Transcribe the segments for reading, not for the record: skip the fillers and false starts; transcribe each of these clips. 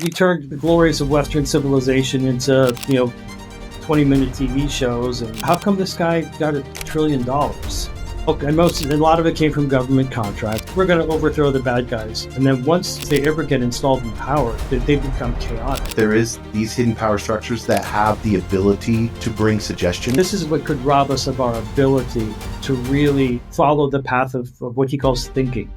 We turned the glories of Western civilization into, 20-minute TV shows. And how come this guy got $1 trillion? Okay, and a lot of it came from government contracts. We're going to overthrow the bad guys. And then once they ever get installed in power, they become chaotic. There is these hidden power structures that have the ability to bring suggestion. This is what could rob us of our ability to really follow the path of what he calls thinking.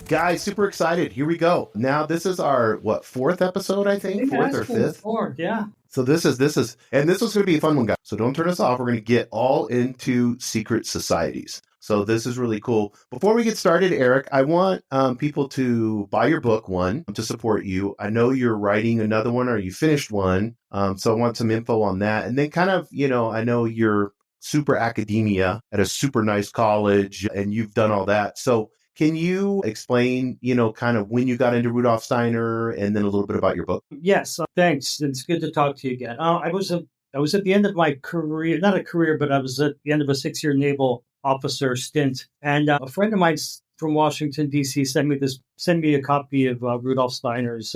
Guys, super excited. Here we go. Now, this is our, fourth episode, I think? Fourth or fifth? Fourth, yeah. So this is, and this was going to be a fun one, guys. So don't turn us off. We're going to get all into secret societies. So this is really cool. Before we get started, Eric, I want people to buy your book, one, to support you. I know you're writing another one or you finished one. So I want some info on that. And then kind of, I know you're super academia at a super nice college and you've done all that. So can you explain, kind of when you got into Rudolf Steiner and then a little bit about your book? Yes, thanks. It's good to talk to you again. I was at the end of my career, not a career, but I was at the end of a 6-year naval officer stint. And a friend of mine from Washington, D.C. sent me a copy of Rudolf Steiner's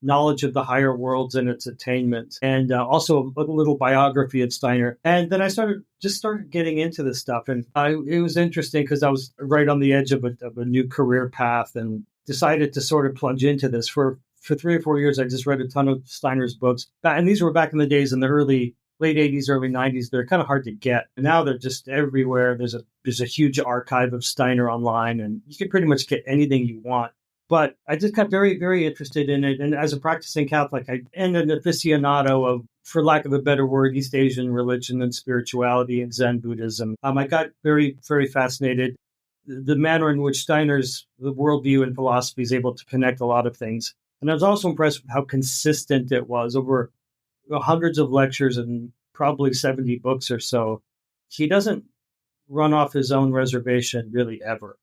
Knowledge of the Higher Worlds and Its Attainment, and also a little biography of Steiner. And then I started getting into this stuff. And it was interesting because I was right on the edge of a new career path and decided to sort of plunge into this. For 3 or 4 years, I just read a ton of Steiner's books. And these were back in the days in the late 80s, early 90s. They're kind of hard to get. And now they're just everywhere. There's a huge archive of Steiner online, and you can pretty much get anything you want. But I just got very, very interested in it. And as a practicing Catholic, and an aficionado of, for lack of a better word, East Asian religion and spirituality and Zen Buddhism. I got very, very fascinated. The manner in which Steiner's worldview and philosophy is able to connect a lot of things. And I was also impressed with how consistent it was over hundreds of lectures and probably 70 books or so. He doesn't run off his own reservation really ever.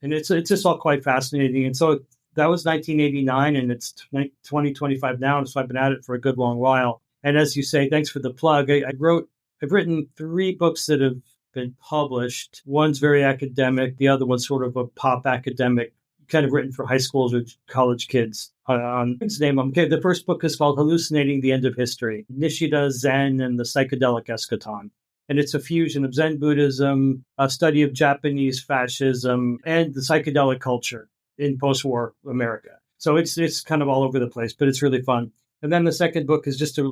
And it's just all quite fascinating. And so that was 1989, and it's 2025 now. And so I've been at it for a good long while. And as you say, thanks for the plug. I've written 3 books that have been published. One's very academic. The other one's sort of a pop academic, kind of written for high schools or college kids. The first book is called Hallucinating the End of History, Nishida, Zen, and the Psychedelic Eschaton. And it's a fusion of Zen Buddhism, a study of Japanese fascism, and the psychedelic culture in post-war America. So it's kind of all over the place, but it's really fun. And then the second book is just a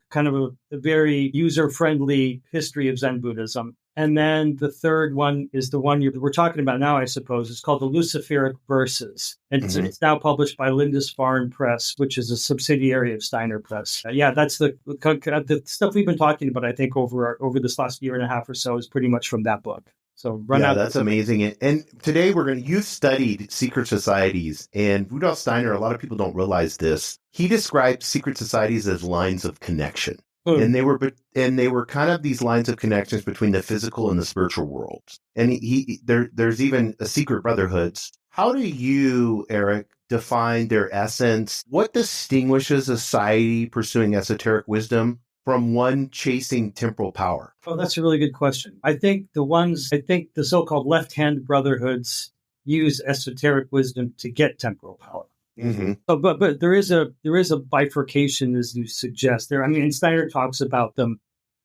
very user-friendly history of Zen Buddhism. And then the third one is the one we're talking about now, I suppose. It's called the Luciferic Verses. And it's now published by Lindisfarne Press, which is a subsidiary of Steiner Press. That's the stuff we've been talking about, I think, over this last year and a half or so is pretty much from that book. So that's amazing. And today you've studied secret societies, and Rudolf Steiner, a lot of people don't realize this. He described secret societies as lines of connection. And they were kind of these lines of connections between the physical and the spiritual worlds. And there's even a secret brotherhoods. How do you, Eric, define their essence? What distinguishes a society pursuing esoteric wisdom from one chasing temporal power? Oh, that's a really good question. I think the so-called left-hand brotherhoods use esoteric wisdom to get temporal power. Mm-hmm. But there is a bifurcation, as you suggest there. I mean, Steiner talks about them.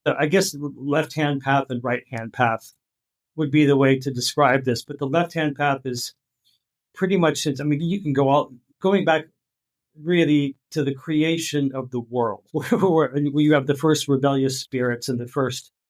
I guess left-hand path and right-hand path would be the way to describe this. But the left-hand path is pretty much, you can going back really to the creation of the world, where you have the first rebellious spirits and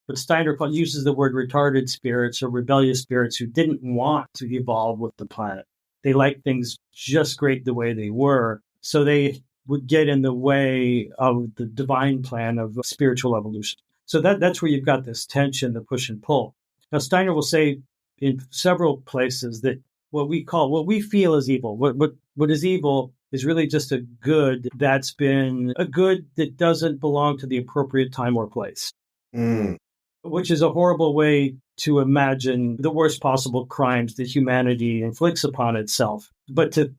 but Steiner uses the word retarded spirits or rebellious spirits who didn't want to evolve with the planet. They liked things just great the way they were. So they would get in the way of the divine plan of spiritual evolution. So that's where you've got this tension, the push and pull. Now, Steiner will say in several places that what we feel is evil. What is evil is really just a good that doesn't belong to the appropriate time or place. Which is a horrible way to imagine the worst possible crimes that humanity inflicts upon itself. But to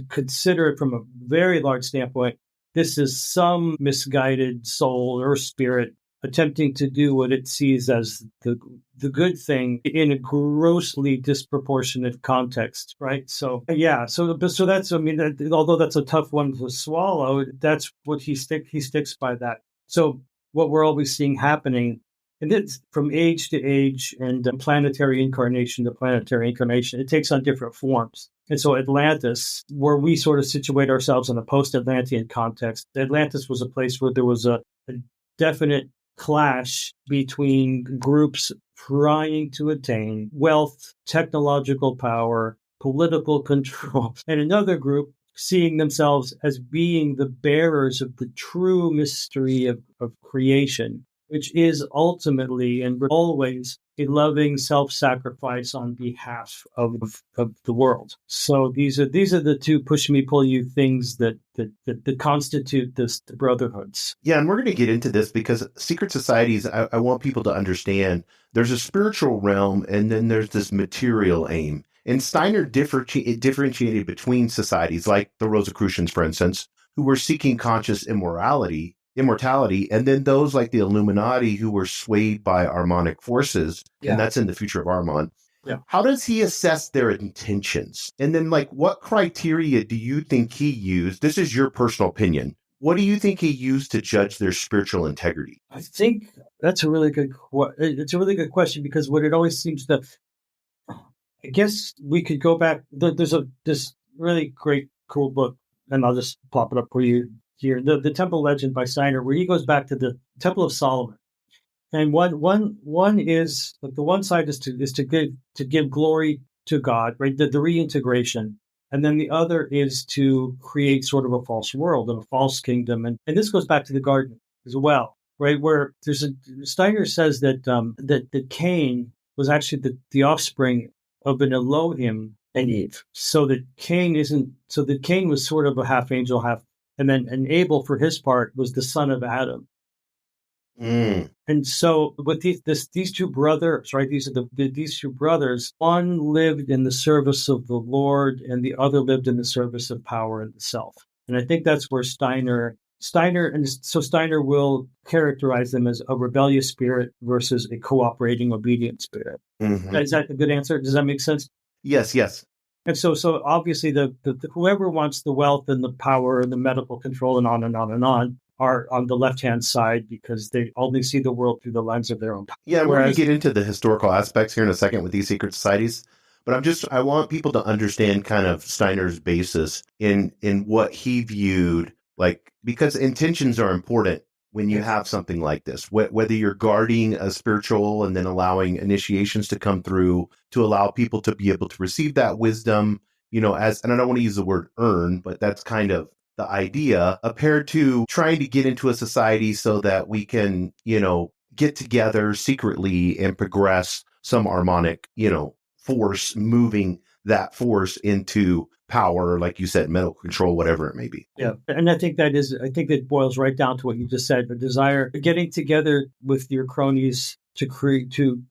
consider it from a very large standpoint, this is some misguided soul or spirit attempting to do what it sees as the good thing in a grossly disproportionate context, right? So yeah, so that's, I mean, although that's a tough one to swallow, that's what he sticks by that. So what we're always seeing happening, and it's from age to age and planetary incarnation to planetary incarnation, it takes on different forms. And so Atlantis, where we sort of situate ourselves in a post-Atlantean context, Atlantis was a place where there was a definite clash between groups trying to attain wealth, technological power, political control, and another group seeing themselves as being the bearers of the true mystery of creation, which is ultimately and always a loving self-sacrifice on behalf of the world. So these are the two push me, pull you things that constitute the brotherhoods. Yeah, and we're going to get into this because secret societies, I want people to understand there's a spiritual realm and then there's this material aim. And Steiner differentiated between societies like the Rosicrucians, for instance, who were seeking conscious immortality, and then those like the Illuminati who were swayed by Ahrimanic forces, and that's in the Future of Ahriman. Yeah. How does he assess their intentions? And then, like, what criteria do you think he used? This is your personal opinion. What do you think he used to judge their spiritual integrity? I think that's a really good question, because what it always seems to, I guess we could go back. There's this really great, cool book, and I'll just plop it up for you here, the Temple Legend by Steiner, where he goes back to the Temple of Solomon. And one is, like, the one side is to give glory to God, right? The reintegration. And then the other is to create sort of a false world and a false kingdom. And this goes back to the garden as well, right? Where Steiner says that Cain was actually the offspring of an Elohim and Eve. So that Cain was sort of a half angel, half, and Abel, for his part, was the son of Adam. Mm. And so with these two brothers, right? These two brothers, one lived in the service of the Lord and the other lived in the service of power and the self. And I think that's where Steiner will characterize them as a rebellious spirit versus a cooperating, obedient spirit. Mm-hmm. Is that a good answer? Does that make sense? Yes. And so obviously the whoever wants the wealth and the power and the medical control and on and on and on are on the left-hand side because they only see the world through the lens of their own power. Yeah, we're going to get into the historical aspects here in a second with these secret societies. But I want people to understand kind of Steiner's basis in what he viewed, like, because intentions are important when you have something like this, whether you're guarding a spiritual and then allowing initiations to come through to allow people to be able to receive that wisdom, and I don't want to use the word earn, but that's kind of the idea, compared to trying to get into a society so that we can, get together secretly and progress some Ahrimanic, force, moving that force into power, like you said, mental control, whatever it may be. Yeah. And I think that boils right down to what you just said, the desire, getting together with your cronies to create, to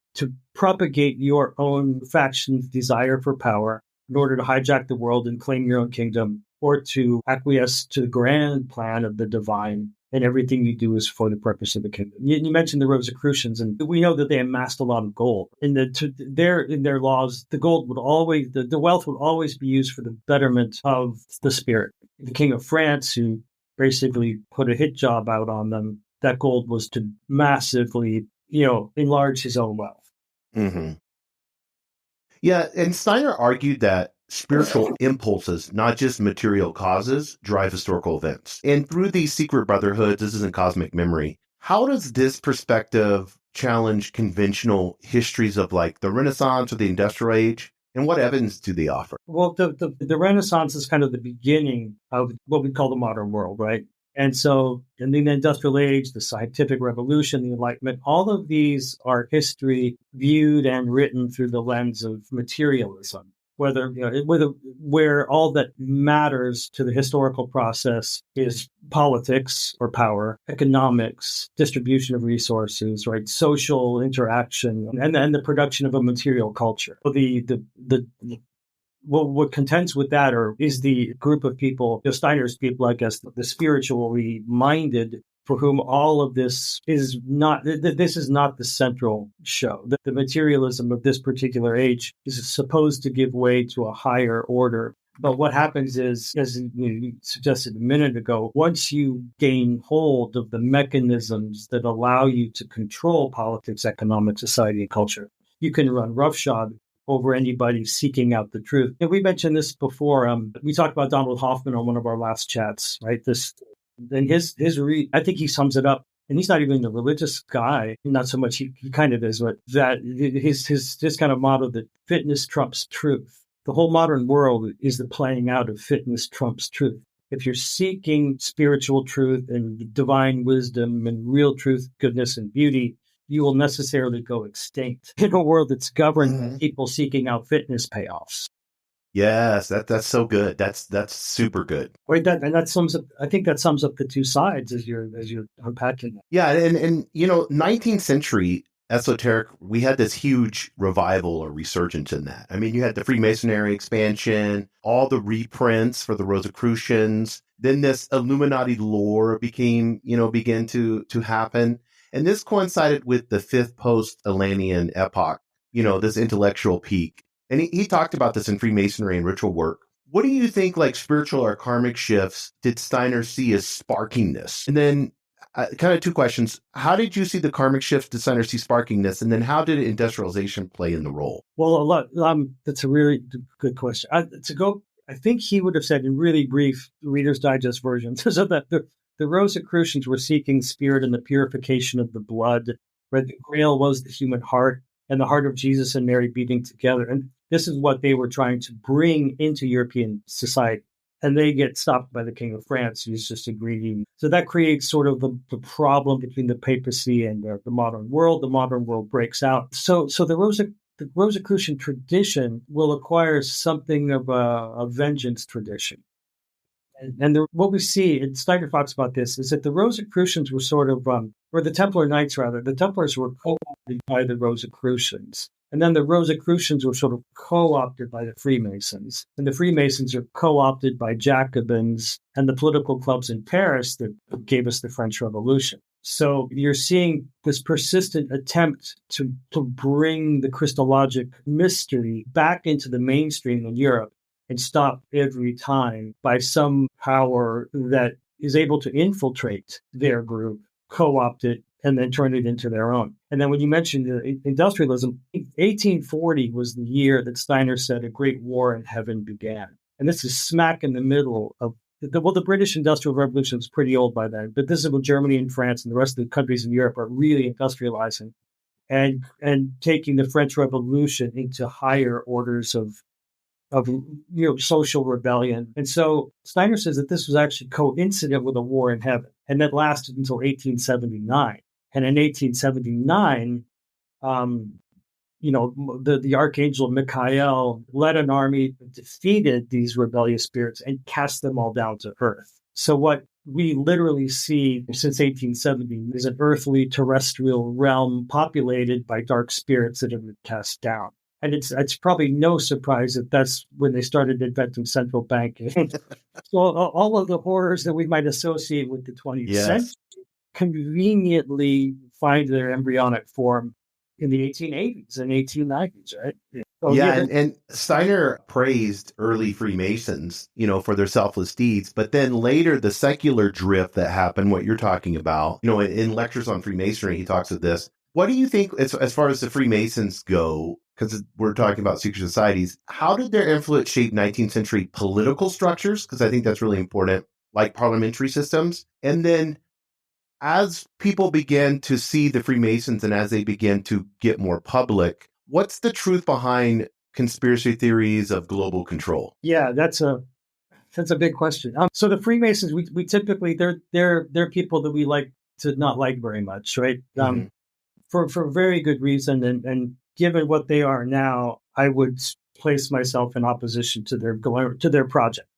propagate your own faction's desire for power in order to hijack the world and claim your own kingdom, or to acquiesce to the grand plan of the divine. And everything you do is for the purpose of the kingdom. You mentioned the Rosicrucians, and we know that they amassed a lot of gold. In their laws, the gold would always, the wealth would always be used for the betterment of the spirit. The King of France, who basically put a hit job out on them, that gold was to massively, enlarge his own wealth. Mm-hmm. Yeah, and Steiner argued that spiritual impulses, not just material causes, drive historical events. And through these secret brotherhoods, this isn't cosmic memory. How does this perspective challenge conventional histories of, like, the Renaissance or the Industrial Age? And what evidence do they offer? Well, the Renaissance is kind of the beginning of what we call the modern world, right? And so in the Industrial Age, the Scientific Revolution, the Enlightenment, all of these are history viewed and written through the lens of materialism. Where all that matters to the historical process is politics or power, economics, distribution of resources, right, social interaction, and the production of a material culture. So what contends with that is the group of people, Steiner's people, I guess, the spiritually minded for whom all of this is not, this is not the central show. The materialism of this particular age is supposed to give way to a higher order. But what happens is, as you suggested a minute ago, once you gain hold of the mechanisms that allow you to control politics, economic, society, and culture, you can run roughshod over anybody seeking out the truth. And we mentioned this before. We talked about Donald Hoffman on one of our last chats, right? I think he sums it up. And he's not even a religious guy, not so much. He kind of is, but that his kind of motto that fitness trumps truth. The whole modern world is the playing out of fitness trumps truth. If you're seeking spiritual truth and divine wisdom and real truth, goodness, and beauty, you will necessarily go extinct in a world that's governed by people seeking out fitness payoffs. Yes, that's so good. That's super good. Right, that sums up. I think that sums up the two sides as you're unpacking that. Yeah, and 19th century esoteric, we had this huge revival or resurgence in that. I mean, you had the Freemasonry expansion, all the reprints for the Rosicrucians. Then this Illuminati lore began to happen. And this coincided with the fifth post-Atlantean epoch, this intellectual peak. And he talked about this in Freemasonry and ritual work. What do you think, like spiritual or karmic shifts, did Steiner see as sparking this? And then kind of two questions. How did you see the karmic shifts did Steiner see sparking this? And then how did industrialization play in the role? Well, that's a really good question. I think he would have said in really brief Reader's Digest version, so that the Rosicrucians were seeking spirit and the purification of the blood, where the grail was the human heart and the heart of Jesus and Mary beating together. And this is what they were trying to bring into European society. And they get stopped by the King of France, who's just a greedy. So that creates sort of the problem between the papacy and the modern world. The modern world breaks out. So the Rosicrucian tradition will acquire something of a vengeance tradition. And what we see, and Steiner talks about this, is that the Rosicrucians were sort of, or the Templar Knights rather, the Templars were co-opted by the Rosicrucians. And then the Rosicrucians were sort of co-opted by the Freemasons. And the Freemasons are co-opted by Jacobins and the political clubs in Paris that gave us the French Revolution. So you're seeing this persistent attempt to bring the Christologic mystery back into the mainstream in Europe and stop every time by some power that is able to infiltrate their group, co-opt it, and then turn it into their own. And then when you mentioned industrialism, 1840 was the year that Steiner said a great war in heaven began. And this is smack in the middle of, the British Industrial Revolution is pretty old by then, but this is when Germany and France and the rest of the countries in Europe are really industrializing and taking the French Revolution into higher orders of social rebellion. And so Steiner says that this was actually coincident with a war in heaven, and that lasted until 1879. And in 1879, the archangel Michael led an army that defeated these rebellious spirits and cast them all down to earth. So what we literally see since 1870 is an earthly terrestrial realm populated by dark spirits that have been cast down. And it's probably no surprise that that's when they started inventing central banking. So all of the horrors that we might associate with the 20th century conveniently find their embryonic form in the 1880s and 1890s, right? So, and Steiner praised early Freemasons, for their selfless deeds. But then later, the secular drift that happened, what you're talking about, in lectures on Freemasonry, he talks of this. What do you think, as far as the Freemasons go, because we're talking about secret societies, how did their influence shape 19th century political structures? Because I think that's really important, like parliamentary systems. And then as people began to see the Freemasons and as they began to get more public, what's the truth behind conspiracy theories of global control? Yeah, that's a big question. So the Freemasons, we typically, they're people that we like to not like very much, right? For very good reason. And given what they are now, I would place myself in opposition to their project.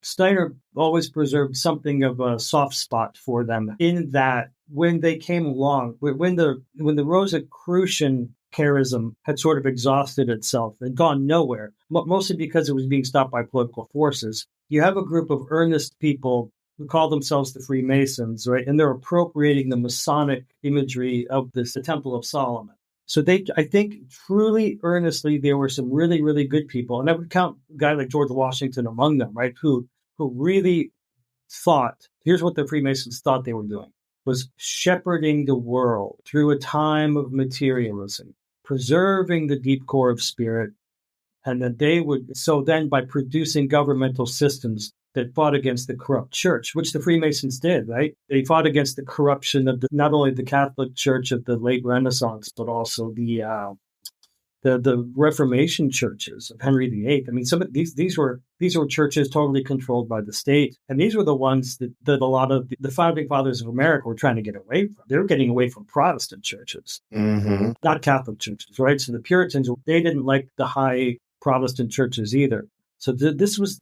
Steiner always preserved something of a soft spot for them in that when they came along, when the Rosicrucian charism had sort of exhausted itself and gone nowhere, mostly because it was being stopped by political forces. You have a group of earnest people who call themselves the Freemasons, right? And they're appropriating the Masonic imagery of this, the Temple of Solomon. So I think, truly, earnestly, there were some really, really good people, and I would count a guy like George Washington among them, right? Who really thought, here's what the Freemasons thought they were doing, was shepherding the world through a time of materialism, preserving the deep core of spirit, and that they would, so then by producing governmental systems that fought against the corrupt church, which the Freemasons did, right? They fought against the corruption of not only the Catholic Church of the late Renaissance, but also the Reformation churches of Henry VIII. I mean, some of these were churches totally controlled by the state, and these were the ones that a lot of the founding fathers of America were trying to get away from. They were getting away from Protestant churches, not Catholic churches, right? So the Puritans, they didn't like the high Protestant churches either. So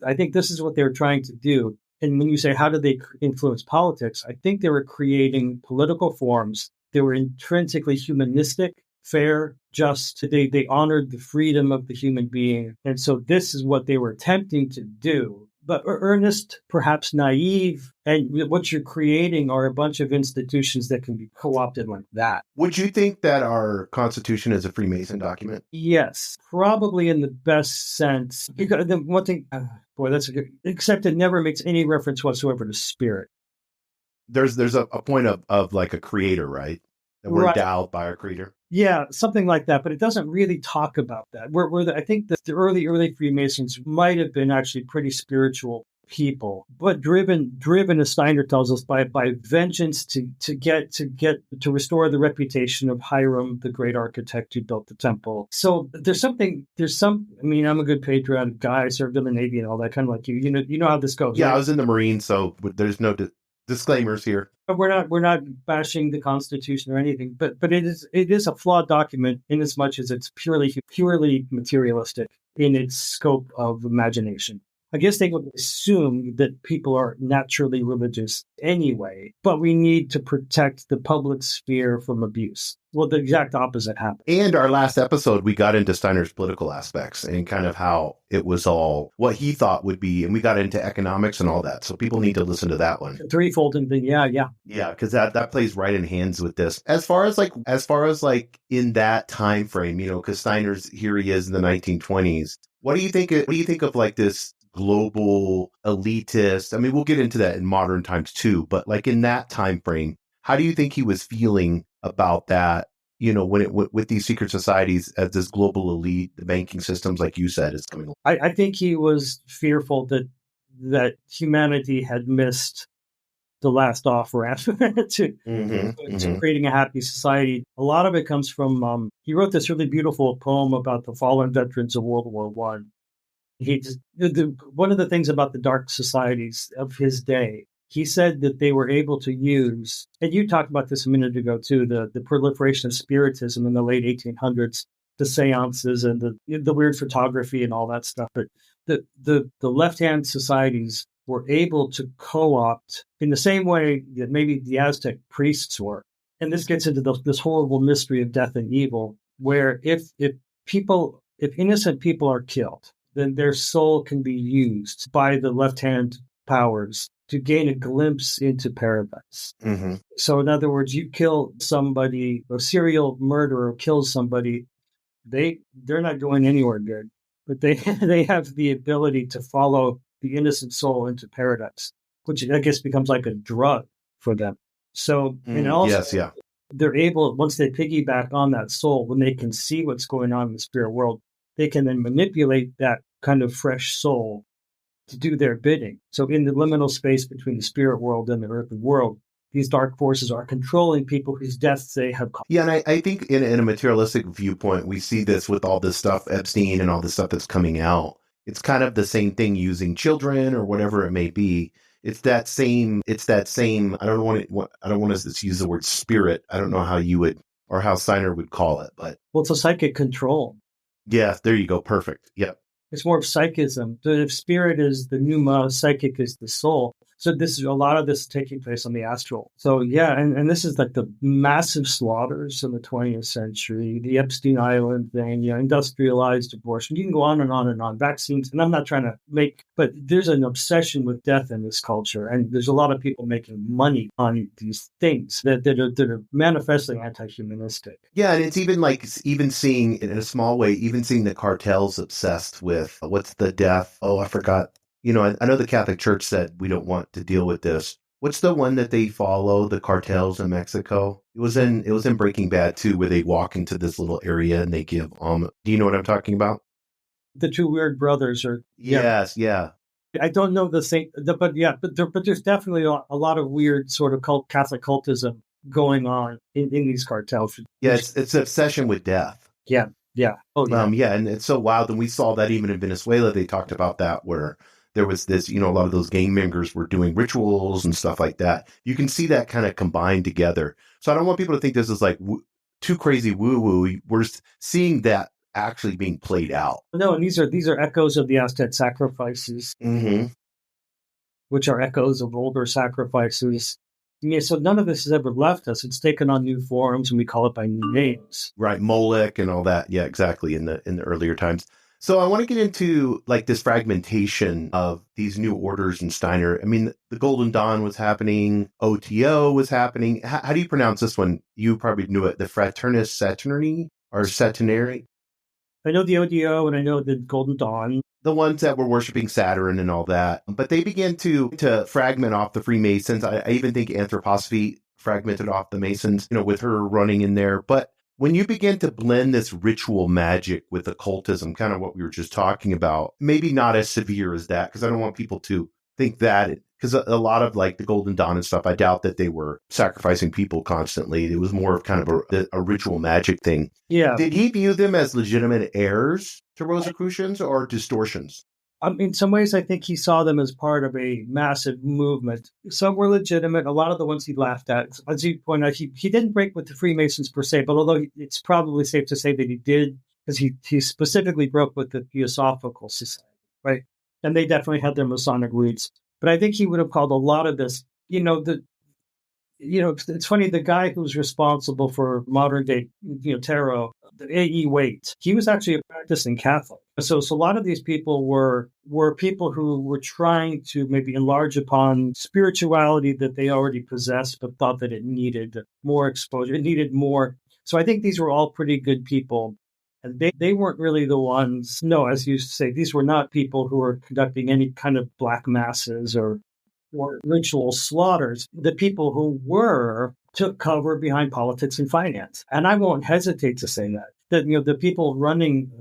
I think this is what they were trying to do. And when you say, how did they influence politics? I think they were creating political forms. They were intrinsically humanistic, fair, just. They honored the freedom of the human being. And so this is what they were attempting to do. But earnest, perhaps naive, and what you're creating are a bunch of institutions that can be co-opted like that. Would you think that our Constitution is a Freemason document? Yes, probably in the best sense. Because the one thing, that's a good, except it never makes any reference whatsoever to spirit. There's a point of like a creator, right? That we're endowed by our creator. Yeah, something like that, but it doesn't really talk about that. I think that the early Freemasons might have been actually pretty spiritual people, but driven, as Steiner tells us, by vengeance to restore the reputation of Hiram, the great architect who built the temple. So I mean, I'm a good patriotic guy. I served in the Navy and all that, kind of like you. You know how this goes. Yeah, right? I was in the Marines, so there's no disclaimers here. But we're not bashing the Constitution or anything, but it is a flawed document in as much as it's purely materialistic in its scope of imagination. I guess they would assume that people are naturally religious anyway, but we need to protect the public sphere from abuse. Well, the exact opposite happened. And our last episode, we got into Steiner's political aspects and kind of how it was all what he thought would be. And we got into economics and all that. So people need to listen to that one. Threefold and then, yeah. Yeah, because that plays right in hands with this. As far as like in that time frame, because Steiner's, here he is in the 1920s. What do you think of like this global elitist? I mean, we'll get into that in modern times too, but like in that time frame, how do you think he was feeling about that, when with these secret societies as this global elite, the banking systems, like you said, is coming along? I think he was fearful that humanity had missed the last off-ramp to creating a happy society. A lot of it comes from, he wrote this really beautiful poem about the fallen veterans of World War One. One of the things about the dark societies of his day, he said that they were able to use, and you talked about this a minute ago too, the proliferation of spiritism in the late 1800s, the seances and the weird photography and all that stuff. But the left-hand societies were able to co-opt in the same way that maybe the Aztec priests were. And this gets into this horrible mystery of death and evil, where if innocent people are killed, then their soul can be used by the left-hand powers to gain a glimpse into paradise. Mm-hmm. So in other words, you kill somebody, a serial murderer kills somebody, they're not going anywhere good, but they have the ability to follow the innocent soul into paradise, which I guess becomes like a drug for them. So, and also, they're able, once they piggyback on that soul, when they can see what's going on in the spirit world, they can then manipulate that kind of fresh soul to do their bidding. So in the liminal space between the spirit world and the earthly world, these dark forces are controlling people whose deaths they have caused. Yeah, and I think in a materialistic viewpoint, we see this with all this stuff, Epstein and all this stuff that's coming out. It's kind of the same thing using children or whatever it may be. It's that same, I don't want to use the word spirit. I don't know how you would, or how Steiner would call it, but. Well, it's a psychic control. Yeah, there you go. Perfect. Yep. It's more of psychism. The spirit is the pneuma, psychic is the soul. So this is a lot of this taking place on the astral. So yeah, and this is like the massive slaughters in the 20th century, the Epstein Island thing, industrialized abortion. You can go on and on and on. Vaccines, and I'm not trying to but there's an obsession with death in this culture, and there's a lot of people making money on these things that are manifestly anti-humanistic. Yeah, and it's even seeing in a small way, even seeing the cartels obsessed with what's the death? Oh, I forgot. I know the Catholic Church said we don't want to deal with this. What's the one that they follow? The cartels in Mexico. It was in Breaking Bad too, where they walk into this little area and they give Do you know what I'm talking about? The two weird brothers are. Yes, yeah. I don't know the same, but there's definitely a lot of weird sort of Catholic cultism going on in these cartels. Yeah, it's an obsession with death. Yeah. Oh, yeah. Yeah, and it's so wild. And we saw that even in Venezuela, they talked about that, where there was this, a lot of those gang members were doing rituals and stuff like that. You can see that kind of combined together. So I don't want people to think this is like too crazy woo-woo. We're seeing that actually being played out. No, and these are echoes of the Aztec sacrifices, which are echoes of older sacrifices. Yeah, so none of this has ever left us. It's taken on new forms, and we call it by new names. Right, Molech and all that. Yeah, exactly. In the earlier times. So I want to get into like this fragmentation of these new orders in Steiner. I mean, the Golden Dawn was happening. OTO was happening. How do you pronounce this one? You probably knew it. The Fraternis Saturnari or Saturnari. I know the ODO and I know the Golden Dawn. The ones that were worshiping Saturn and all that. But they began to fragment off the Freemasons. I even think Anthroposophy fragmented off the Masons, with her running in there. But when you begin to blend this ritual magic with occultism, kind of what we were just talking about, maybe not as severe as that, because I don't want people to think that, because a lot of like the Golden Dawn and stuff, I doubt that they were sacrificing people constantly. It was more of kind of a ritual magic thing. Yeah. Did he view them as legitimate heirs to Rosicrucians or distortions? In some ways, I think he saw them as part of a massive movement. Some were legitimate. A lot of the ones he laughed at, as you point out, he didn't break with the Freemasons per se, but although it's probably safe to say that he did, because he specifically broke with the Theosophical Society, right? And they definitely had their Masonic roots. But I think he would have called a lot of this, it's funny, the guy who's responsible for modern day, tarot, the A.E. Waite, he was actually a practicing Catholic. So a lot of these people were people who were trying to maybe enlarge upon spirituality that they already possessed, but thought that it needed more exposure. It needed more. So I think these were all pretty good people. And they weren't really the ones, no, as you say, these were not people who were conducting any kind of black masses or ritual slaughters. The people who took cover behind politics and finance. And I won't hesitate to say that the people running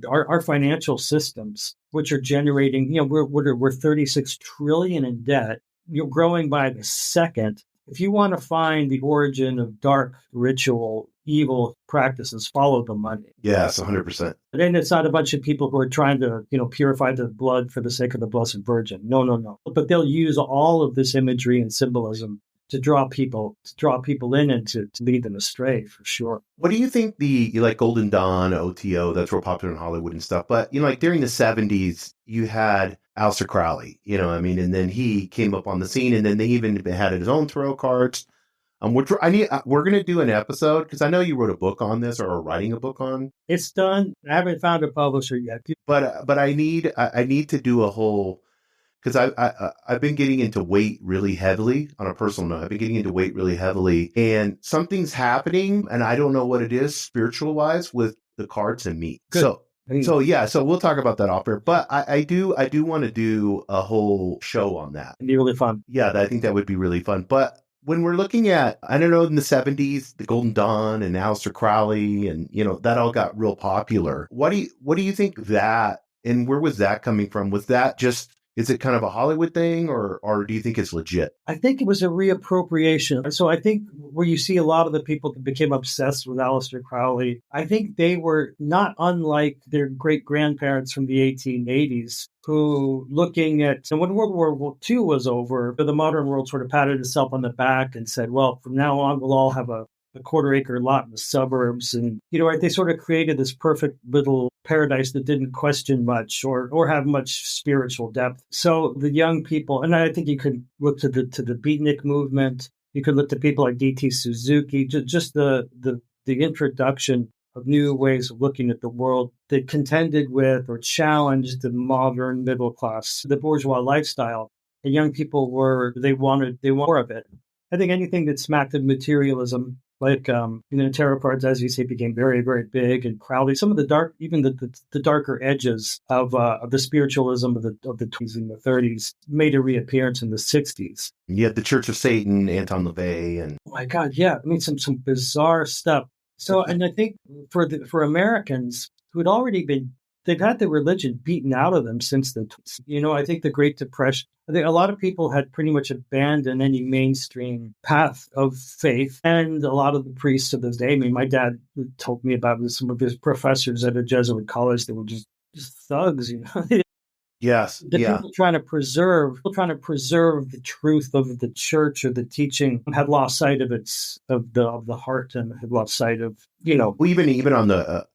our financial systems, which are generating, we're 36 trillion in debt, growing by the second. If you want to find the origin of dark ritual, evil practices, follow the money. Yes, 100%. And it's not a bunch of people who are trying to, purify the blood for the sake of the Blessed Virgin. No. But they'll use all of this imagery and symbolism to draw people in and to lead them astray, for sure. What do you think like Golden Dawn, OTO, that's real popular in Hollywood and stuff, but, like during the 70s, you had Aleister Crowley, and then he came up on the scene, and then they even had his own tarot cards. We're going to do an episode, because I know you wrote a book on this, or are writing a book on. It's done. I haven't found a publisher yet. But I need to do a whole, because I've been getting into weight really heavily on a personal note. I've been getting into weight really heavily, and something's happening, and I don't know what it is spiritual wise with the cards and me. Good. So we'll talk about that off air. But I do want to do a whole show on that. It'd be really fun. Yeah, I think that would be really fun. But when we're looking at, I don't know, in the 70s, the Golden Dawn and Aleister Crowley, and that all got real popular. What do you think that, and where was that coming from? Was that just, is it kind of a Hollywood thing, or do you think it's legit? I think it was a reappropriation. So I think where you see a lot of the people that became obsessed with Aleister Crowley, I think they were not unlike their great-grandparents from the 1880s, who, looking at, and when World War II was over, the modern world sort of patted itself on the back and said, well, from now on, we'll all have a a quarter-acre lot in the suburbs. And, right, they sort of created this perfect little paradise that didn't question much or have much spiritual depth. So the young people, and I think you could look to the beatnik movement. You could look to people like D.T. Suzuki, just the introduction of new ways of looking at the world that contended with or challenged the modern middle class, the bourgeois lifestyle. And young people they wanted more of it. I think anything that smacked of materialism, like tarot cards, as you say, became very, very big. And Crowley, some of the the darker edges of the spiritualism of the 20s and the 30s made a reappearance in the 60s. You had the Church of Satan, Anton LaVey, and oh my God, yeah, I mean some bizarre stuff. So, and I think for Americans who had already they've had the religion beaten out of them since I think the Great Depression. I think a lot of people had pretty much abandoned any mainstream path of faith, and a lot of the priests of this day. I mean, my dad told me about some of his professors at a Jesuit college that were just thugs, Yes. People trying to preserve the truth of the church or the teaching had lost sight of the heart and had lost sight of Well, even on the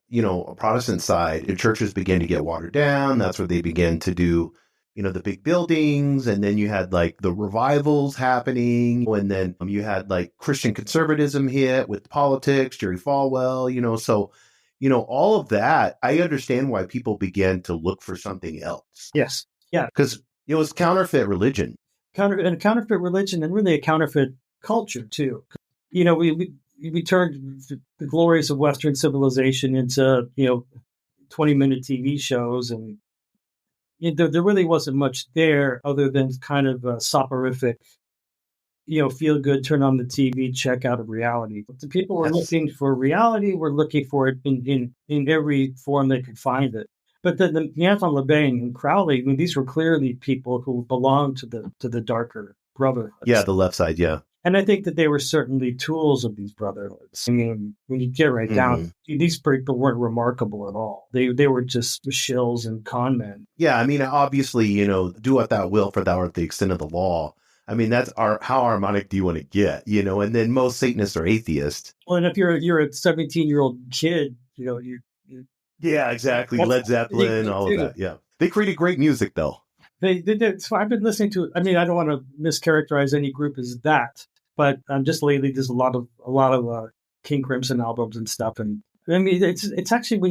Protestant side, the churches began to get watered down. That's where they began to do the big buildings, and then you had like the revivals happening, and then you had like Christian conservatism hit with politics, Jerry Falwell, so. All of that, I understand why people began to look for something else. Yes. Yeah. Because it was counterfeit religion. Counterfeit religion and really a counterfeit culture, too. We turned the glories of Western civilization into, 20-minute TV shows. And there really wasn't much there other than kind of a soporific, feel good, turn on the TV, check out of reality. But the people were looking for reality, were looking for it in every form they could find it. But the Anton LaVey and Crowley, I mean, these were clearly people who belonged to the darker brotherhoods. Yeah, the left side, yeah. And I think that they were certainly tools of these brotherhoods. I mean, when you get right down, these people weren't remarkable at all. They were just shills and con men. Yeah, I mean, obviously, do what thou wilt, for thou art the extent of the law. I mean, that's how Ahrimanic do you want to get, and then most Satanists are atheists. Well, and if you're a 17-year-old kid, you yeah, exactly. Led Zeppelin, all of that. Yeah. They created great music, though. They did. So I've been listening to, I mean, I don't want to mischaracterize any group as that, but just lately there's a lot of King Crimson albums and stuff. And I mean, it's actually when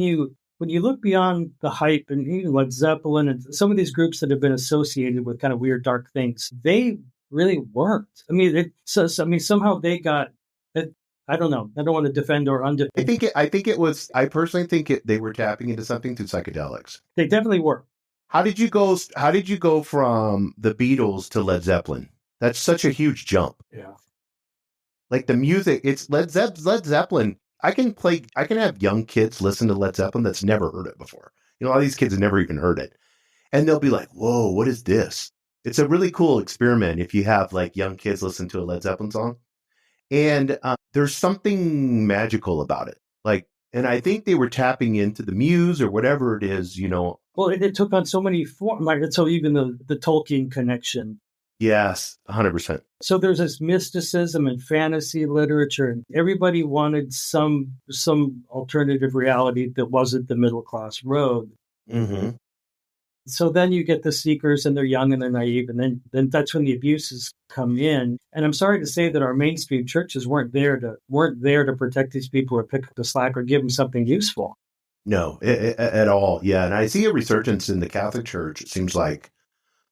you look beyond the hype and even Led Zeppelin and some of these groups that have been associated with kind of weird, dark things, they really worked. I mean, somehow they got it. I don't know. I don't want to defend or undefend. I personally think they were tapping into something through psychedelics. They definitely were. How did you go from the Beatles to Led Zeppelin? That's such a huge jump. Yeah. Like the music, it's Led Zeppelin. I can have young kids listen to Led Zeppelin that's never heard it before. A lot of these kids have never even heard it. And they'll be like, whoa, what is this? It's a really cool experiment if you have like young kids listen to a Led Zeppelin song. And there's something magical about it. Like, and I think they were tapping into the muse or whatever it is, Well, it took on so many forms. Like, so even the Tolkien connection. Yes, 100%. So there's this mysticism and fantasy literature, and everybody wanted some alternative reality that wasn't the middle class road. Mm-hmm. So then you get the seekers, and they're young and they're naive, and then that's when the abuses come in. And I'm sorry to say that our mainstream churches weren't there to protect these people or pick up the slack or give them something useful. No, at all. Yeah, and I see a resurgence in the Catholic Church. It seems like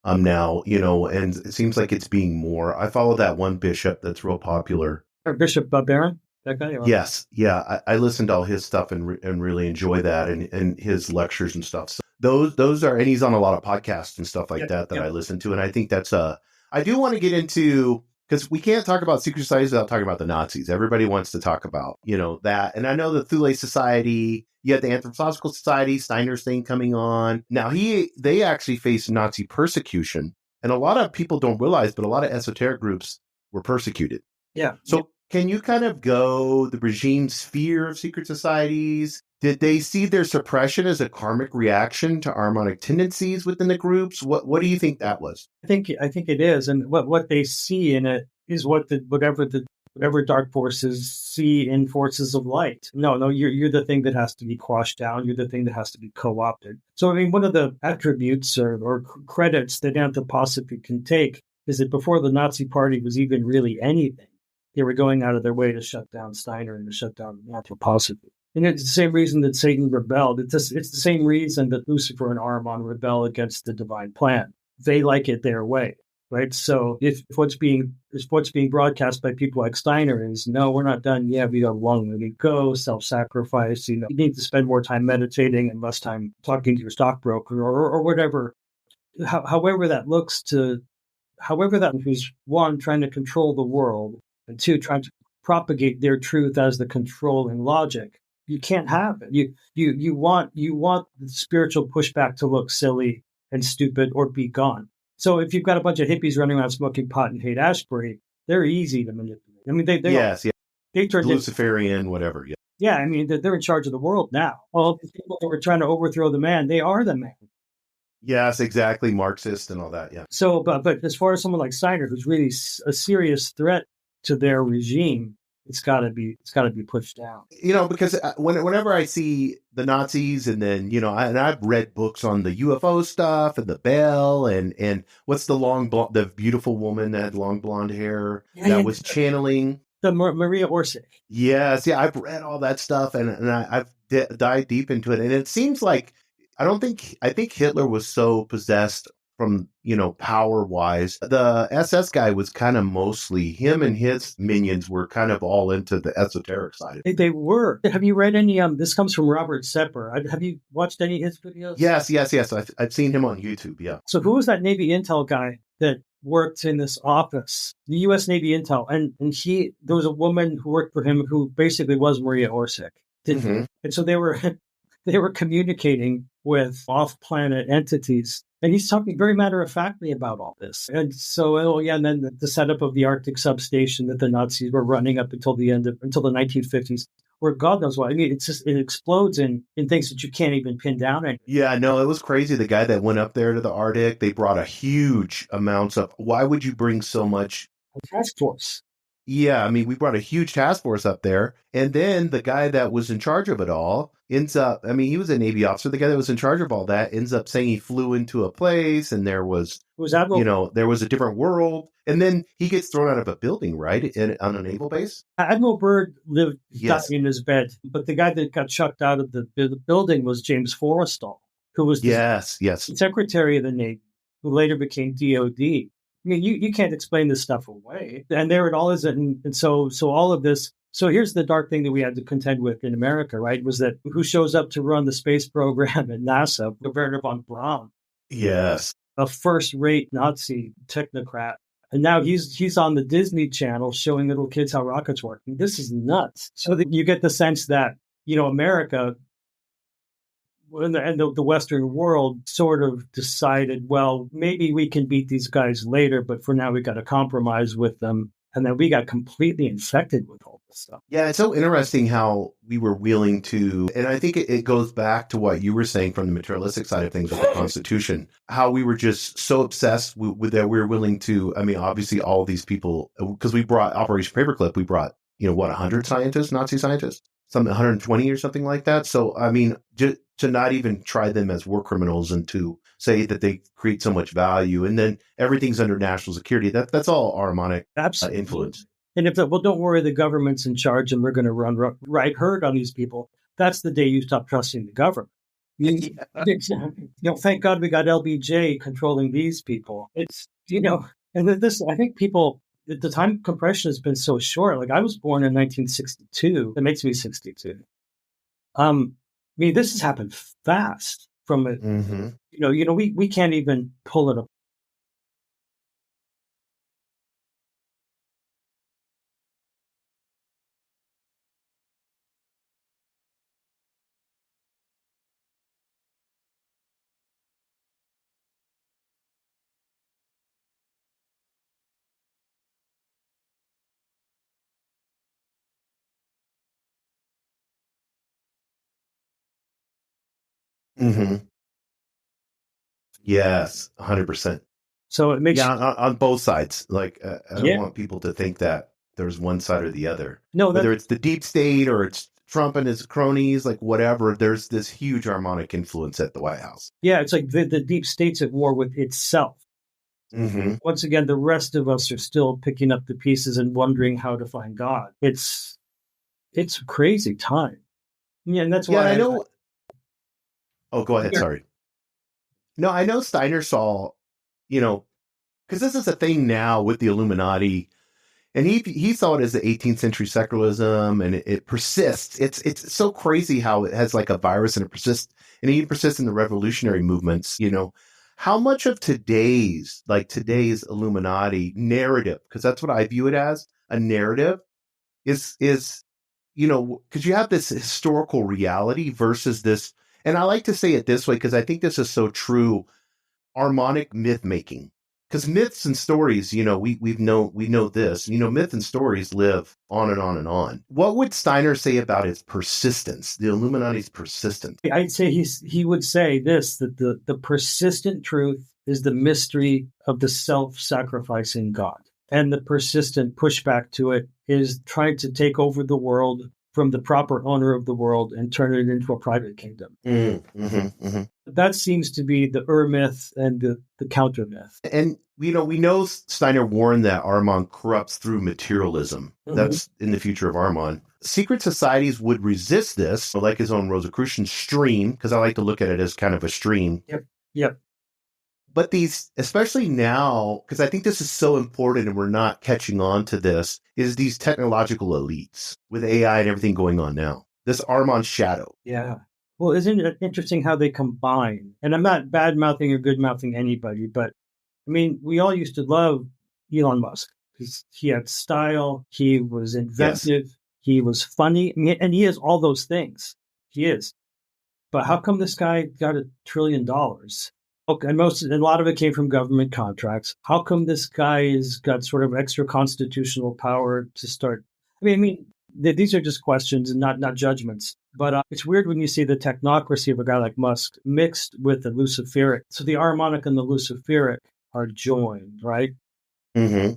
now, and it seems like it's being more. I follow that one bishop that's real popular. Bishop Barron, that guy. Yes, yeah, I listened to all his stuff and really enjoy that and his lectures and stuff. So those are, and he's on a lot of podcasts and stuff like that I listen to, and I think that's I do want to get into, because we can't talk about secret societies without talking about the Nazis. Everybody wants to talk about that, and I know the Thule Society. You had the Anthroposophical Society, Steiner's thing coming on. Now they actually faced Nazi persecution, and a lot of people don't realize, but a lot of esoteric groups were persecuted. Yeah. So can you kind of go the regime's fear of secret societies? Did they see their suppression as a karmic reaction to Ahrimanic tendencies within the groups? What do you think that was? I think it is, and what they see in it is whatever the whatever dark forces see in forces of light. No, you're the thing that has to be quashed down. You're the thing that has to be co-opted. So, I mean, one of the attributes or credits that anthroposophy can take is that before the Nazi Party was even really anything, they were going out of their way to shut down Steiner and to shut down anthroposophy. And it's the same reason that Satan rebelled. It's the same reason that Lucifer and Ahriman rebel against the divine plan. They like it their way, right? So if what's being broadcast by people like Steiner is, no, we're not done yet. We got a long way to go. Self-sacrifice. You need to spend more time meditating and less time talking to your stockbroker or whatever. However that who's one, trying to control the world, and two, trying to propagate their truth as the controlling logic. You can't have it. You want the spiritual pushback to look silly and stupid or be gone. So if you've got a bunch of hippies running around smoking pot and hate Ashbury, they're easy to manipulate. I mean, they turned Luciferian, whatever. Yeah. Yeah, I mean, they're in charge of the world now. All the people that were trying to overthrow the man, they are the man. Yes, exactly. Marxist and all that. Yeah. So, but as far as someone like Steiner, who's really a serious threat to their regime, it's got to be pushed down. Because whenever I see the Nazis, and then and I've read books on the UFO stuff and the Bell and what's the beautiful woman that had long blonde hair was channeling the Maria Orsic. Yes, yeah, I've read all that stuff and I've dived deep into it, and it seems like I think Hitler was so possessed from, power wise. The SS guy was kind of mostly, him and his minions were kind of all into the esoteric side. They were. Have you read any, this comes from Robert Sepper. Have you watched any of his videos? Yes. I've seen him on YouTube. Yeah. So who was that Navy Intel guy that worked in this office, the U.S. Navy Intel? And there was a woman who worked for him who basically was Maria Orsic. And so they were communicating with off-planet entities. And he's talking very matter-of-factly about all this. And so, and then the setup of the Arctic substation that the Nazis were running up until the 1950s, where God knows what. I mean, it explodes in things that you can't even pin down anymore. Yeah, no, it was crazy. The guy that went up there to the Arctic, they brought a huge amounts of, why would you bring so much? A task force. Yeah, I mean, we brought a huge task force up there. And then the guy that was in charge of it all ends up, he was a Navy officer. The guy that was in charge of all that ends up saying he flew into a place and there was there was a different world. And then he gets thrown out of a building, right? On a naval base. Admiral Byrd died in his bed. But the guy that got chucked out of the building was James Forrestal, who was the Secretary of the Navy, who later became DOD. I mean, you can't explain this stuff away. And there it all is. And so all of this. So here's the dark thing that we had to contend with in America, right? Was that who shows up to run the space program at NASA? Werner von Braun. Yes. A first-rate Nazi technocrat. And now he's on the Disney Channel showing little kids how rockets work. And this is nuts. So that you get the sense that, America and the Western world sort of decided, well, maybe we can beat these guys later, but for now we got to compromise with them. And then we got completely infected with all this stuff. Yeah, it's so interesting how we were willing to, and I think it goes back to what you were saying from the materialistic side of things with the Constitution, how we were just so obsessed with that we were willing to, obviously all of these people, because we brought Operation Paperclip, we brought, 100 scientists, Nazi scientists? 120 or something like that. So, to not even try them as war criminals and to say that they create so much value, and then everything's under national security. That's all Ahrimanic influence. And don't worry, the government's in charge and we're going to run right herd on these people. That's the day you stop trusting the government. Thank God we got LBJ controlling these people. It's, and this, I think people, the time compression has been so short. Like I was born in 1962. That makes me 62. This has happened fast from it. We can't even pull it up. Yes, 100%. So it makes on both sides. Like I don't want people to think that there's one side or the other. No, Whether it's the deep state or it's Trump and his cronies, like whatever, there's this huge harmonic influence at the White House. Yeah, it's like the deep state's at war with itself. Mm-hmm. Once again, the rest of us are still picking up the pieces and wondering how to find God. It's a crazy time. Yeah, and that's why I know. Oh, go ahead. Sorry. No, I know Steiner saw, because this is a thing now with the Illuminati, and he saw it as the 18th century secularism, and it persists. It's so crazy how it has like a virus and it persists, and it even persists in the revolutionary movements. How much of today's Illuminati narrative, because that's what I view it as, a narrative, is because you have this historical reality versus this, and I like to say it this way because I think this is so true, Ahrimanic myth making. Because myths and stories, we know this. Myth and stories live on and on and on. What would Steiner say about its persistence, the Illuminati's persistence? I'd say he would say this, that the persistent truth is the mystery of the self-sacrificing God. And the persistent pushback to it is trying to take over the world from the proper owner of the world and turn it into a private kingdom. That seems to be the myth and the counter myth. And, we know Steiner warned that Ahriman corrupts through materialism. Mm-hmm. That's in the future of Ahriman. Secret societies would resist this, like his own Rosicrucian stream, because I like to look at it as kind of a stream. Yep. But these, especially now, because I think this is so important and we're not catching on to this, is these technological elites with AI and everything going on now. This Ahriman shadow. Yeah. Well, isn't it interesting how they combine? And I'm not bad-mouthing or good-mouthing anybody, but I mean, we all used to love Elon Musk. He had style. He was inventive. Yes. He was funny. I mean, and he has all those things. He is. But how come this guy got $1 trillion? Okay, and a lot of it came from government contracts. How come this guy has got sort of extra constitutional power to start? I mean, these are just questions and not judgments. But it's weird when you see the technocracy of a guy like Musk mixed with the Luciferic. So the Ahrimanic and the Luciferic are joined, right? Mm-hmm.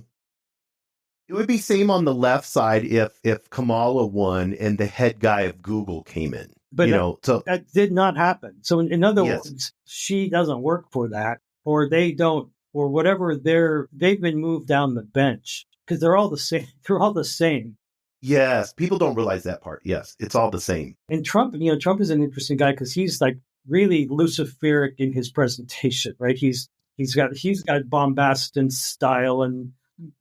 It would be same on the left side if Kamala won and the head guy of Google came in. But that did not happen. So in other words, she doesn't work for that, or they don't, or whatever. They've been moved down the bench because they're all the same. They're all the same. Yes, people don't realize that part. Yes, it's all the same. And Trump, Trump is an interesting guy because he's like really Luciferic in his presentation, right? He's got bombastic style and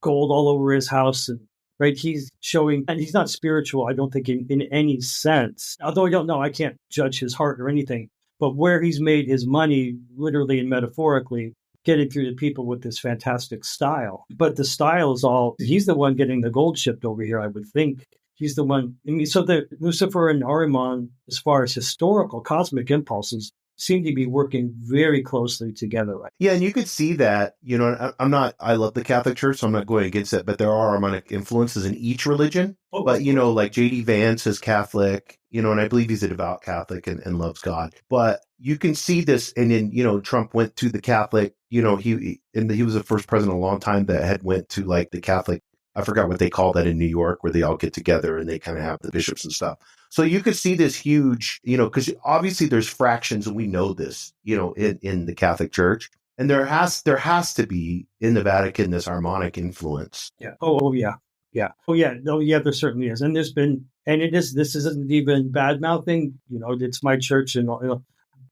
gold all over his house, and right, he's showing, and he's not spiritual, I don't think in any sense. Although I don't know, I can't judge his heart or anything. But where he's made his money, literally and metaphorically, getting through to people with this fantastic style. But the style is he's the one getting the gold shipped over here, I would think. He's the one. I mean, so the Lucifer and Ahriman, as far as historical cosmic impulses, seem to be working very closely together. Right? Yeah, and you could see that, I love the Catholic Church, so I'm not going against it, but there are Ahrimanic influences in each religion. Oh, but, like J.D. Vance is Catholic, and I believe he's a devout Catholic and loves God. But you can see this, and then, Trump went to the Catholic, he was the first president in a long time that had went to like the Catholic, I forgot what they call that in New York, where they all get together and they kind of have the bishops and stuff. So you could see this huge, because obviously there's fractions, and we know this, in the Catholic Church, and there has to be in the Vatican this Ahrimanic influence. Yeah. Oh yeah. Yeah. Oh yeah. No. Yeah. There certainly is, and this isn't even bad mouthing. It's my church, and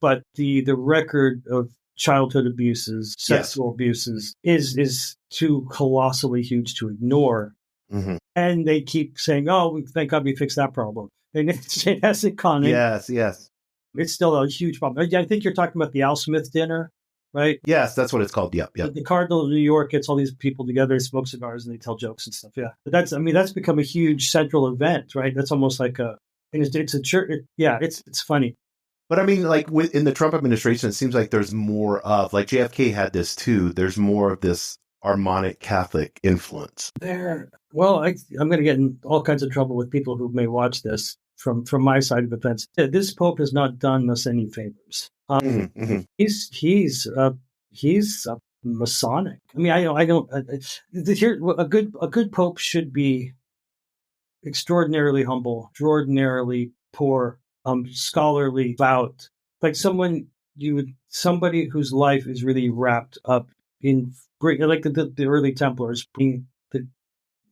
but the record of childhood abuses, sexual abuses is too colossally huge to ignore. Mm-hmm. And they keep saying, "Oh, thank God we fixed that problem." And it hasn't gone. Yes. It's still a huge problem. I think you're talking about the Al Smith dinner, right? Yes, that's what it's called. Yep. The Cardinal of New York gets all these people together, smoke cigars, and they tell jokes and stuff. Yeah, but that's become a huge central event, right? That's almost like it's a church. It's funny. But I mean, like in the Trump administration, it seems like there's more of, like JFK had this too. There's more of this Ahrimanic Catholic influence there. Well, I'm going to get in all kinds of trouble with people who may watch this from my side of the fence. This Pope has not done us any favors. He's Masonic. I mean, I don't. Here, a good pope should be extraordinarily humble, extraordinarily poor, scholarly, devout, like somebody whose life is really wrapped up in, like the early Templars, being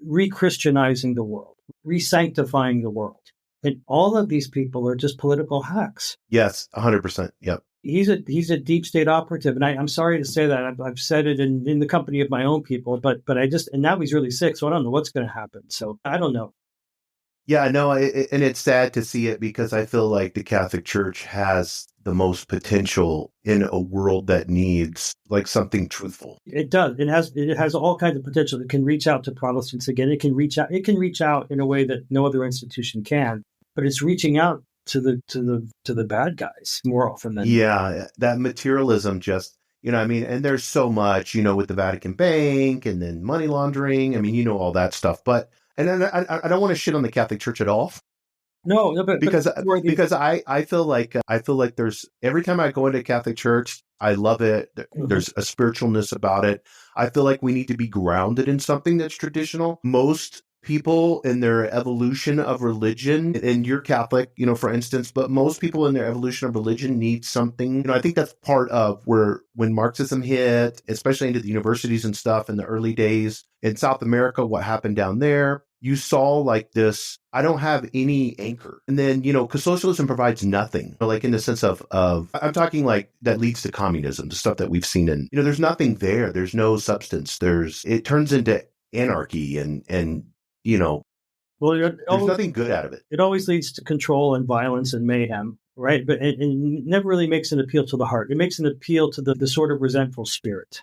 re-Christianizing the world, re-sanctifying the world. And all of these people are just political hacks. Yes, 100%. Yep. He's a deep state operative, and I'm sorry to say that. I've said it in the company of my own people, but and now he's really sick, so I don't know what's going to happen. So I don't know. Yeah, no, and it's sad to see it because I feel like the Catholic Church has the most potential in a world that needs like something truthful. It does. It has all kinds of potential. It can reach out to Protestants again. It can reach out in a way that no other institution can. But it's reaching out to the bad guys more often than that materialism just, I mean, and there's so much, with the Vatican Bank and then money laundering. I mean, all that stuff. But and then I don't want to shit on the Catholic Church at all. No, because I feel like there's every time I go into a Catholic Church, I love it. There's a spiritualness about it. I feel like we need to be grounded in something that's traditional. Most people in their evolution of religion, and you're Catholic, for instance, but most people in their evolution of religion need something. I think that's part of when Marxism hit, especially into the universities and stuff in the early days in South America, what happened down there, you saw like this, I don't have any anchor. And then, because socialism provides nothing, like in the sense of I'm talking like that leads to communism, the stuff that we've seen in, there's nothing there. There's no substance. It turns into anarchy and well, there's nothing good out of it. It always leads to control and violence and mayhem, right? But it never really makes an appeal to the heart. It makes an appeal to the sort of resentful spirit.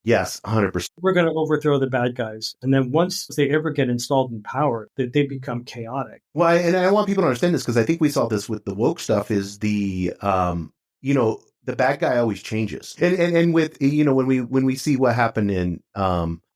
Yes, 100%. We're going to overthrow the bad guys. And then once they ever get installed in power, they become chaotic. Well, and I want people to understand this because I think we saw this with the woke stuff is the bad guy always changes. And with, when we see what happened in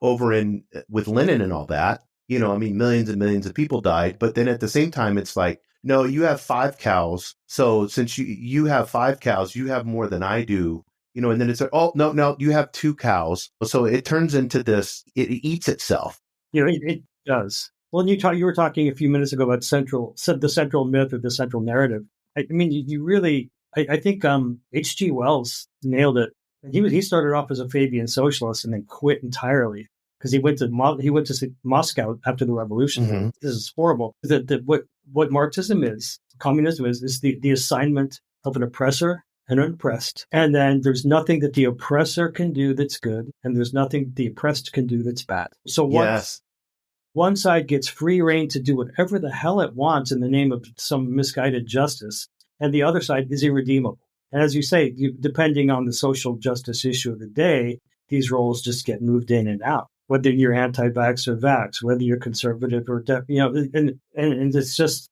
with Lenin and all that, millions and millions of people died. But then at the same time, it's like, no, you have 5 cows. So since you have 5 cows, you have more than I do. And then it's like, oh, no, you have 2 cows. So it turns into this, it eats itself. It does. Well, you were talking a few minutes ago about the central myth or the central narrative. I mean, you really, I think H.G. Wells nailed it. He started off as a Fabian socialist and then quit entirely because he went to Moscow after the revolution. Mm-hmm. This is horrible. What Marxism is, communism is the assignment of an oppressor and an oppressed. And then there's nothing that the oppressor can do that's good, and there's nothing the oppressed can do that's bad. So one side gets free reign to do whatever the hell it wants in the name of some misguided justice, and the other side is irredeemable. And as you say, depending on the social justice issue of the day, these roles just get moved in and out. Whether you're anti-vax or vax, whether you're conservative or and it's just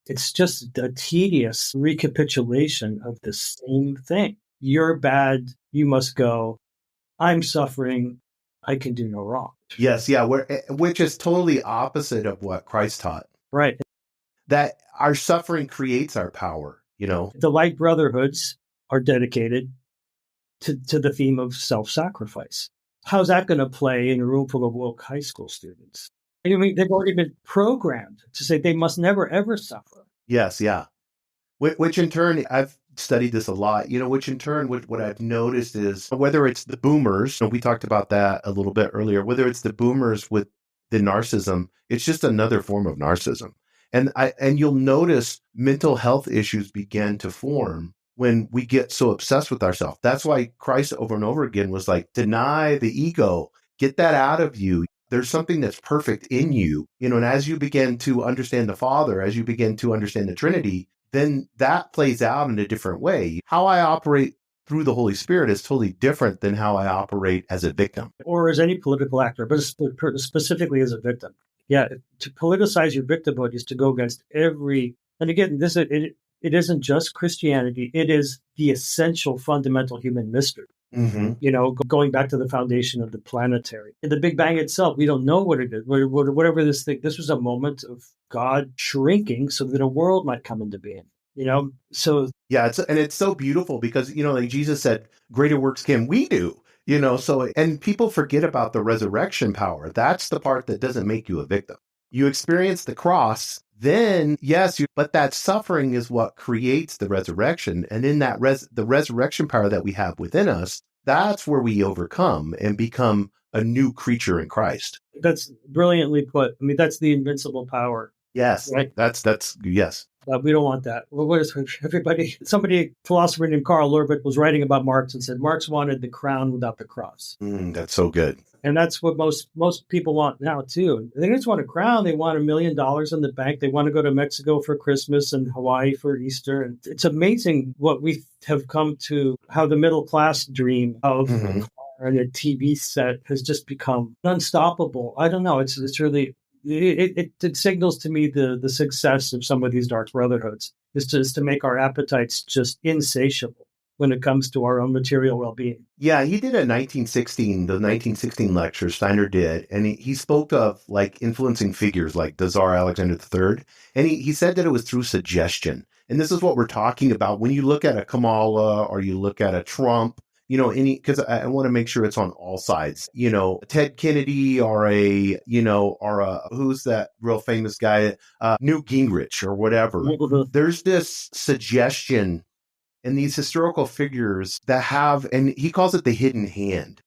a tedious recapitulation of the same thing. You're bad, you must go. I'm suffering, I can do no wrong. Yes, yeah, which is totally opposite of what Christ taught. Right. That our suffering creates our power, The light brotherhoods are dedicated to the theme of self-sacrifice. How's that going to play in a room full of woke high school students? I mean, they've already been programmed to say they must never, ever suffer. Yes, yeah. Which in turn, I've studied this a lot, which in turn, what I've noticed is whether it's the boomers, and we talked about that a little bit earlier, whether it's the boomers with the narcissism, it's just another form of narcissism. And you'll notice mental health issues begin to form when we get so obsessed with ourselves. That's why Christ over and over again was like, deny the ego, get that out of you. There's something that's perfect in you, and as you begin to understand the Father, as you begin to understand the Trinity, then that plays out in a different way. How I operate through the Holy Spirit is totally different than how I operate as a victim. Or as any political actor, but specifically as a victim. Yeah, to politicize your victimhood is to go against every, and again, it isn't just Christianity. It is the essential fundamental human mystery. Mm-hmm. Going back to the foundation of the planetary. In the Big Bang itself, we don't know what it is. Whatever this thing, this was a moment of God shrinking so that a world might come into being. So yeah, it's so beautiful because like Jesus said, greater works can we do. So, and people forget about the resurrection power. That's the part that doesn't make you a victim. You experience the cross, then yes, but that suffering is what creates the resurrection. And in that the resurrection power that we have within us, that's where we overcome and become a new creature in Christ. That's brilliantly put. I mean, that's the invincible power. Yes, right? That's yes. We don't want that. Well, what is a philosopher named Karl Levitt was writing about Marx and said Marx wanted the crown without the cross. That's so good. And that's what most people want now, too. They just want a crown. They want $1 million in the bank. They want to go to Mexico for Christmas and Hawaii for Easter. And it's amazing what we have come to, how the middle class dream of a car and a TV set has just become unstoppable. I don't know. It's really... It signals to me the success of some of these dark brotherhoods is to make our appetites just insatiable when it comes to our own material well-being. Yeah, he did the 1916 lecture, Steiner did, and he spoke of like influencing figures like the Tsar Alexander III, and he said that it was through suggestion. And this is what we're talking about when you look at a Kamala or you look at a Trump, because I want to make sure it's on all sides, Ted Kennedy or who's that real famous guy, Newt Gingrich or whatever. There's this suggestion in these historical figures that have, and he calls it the hidden hand,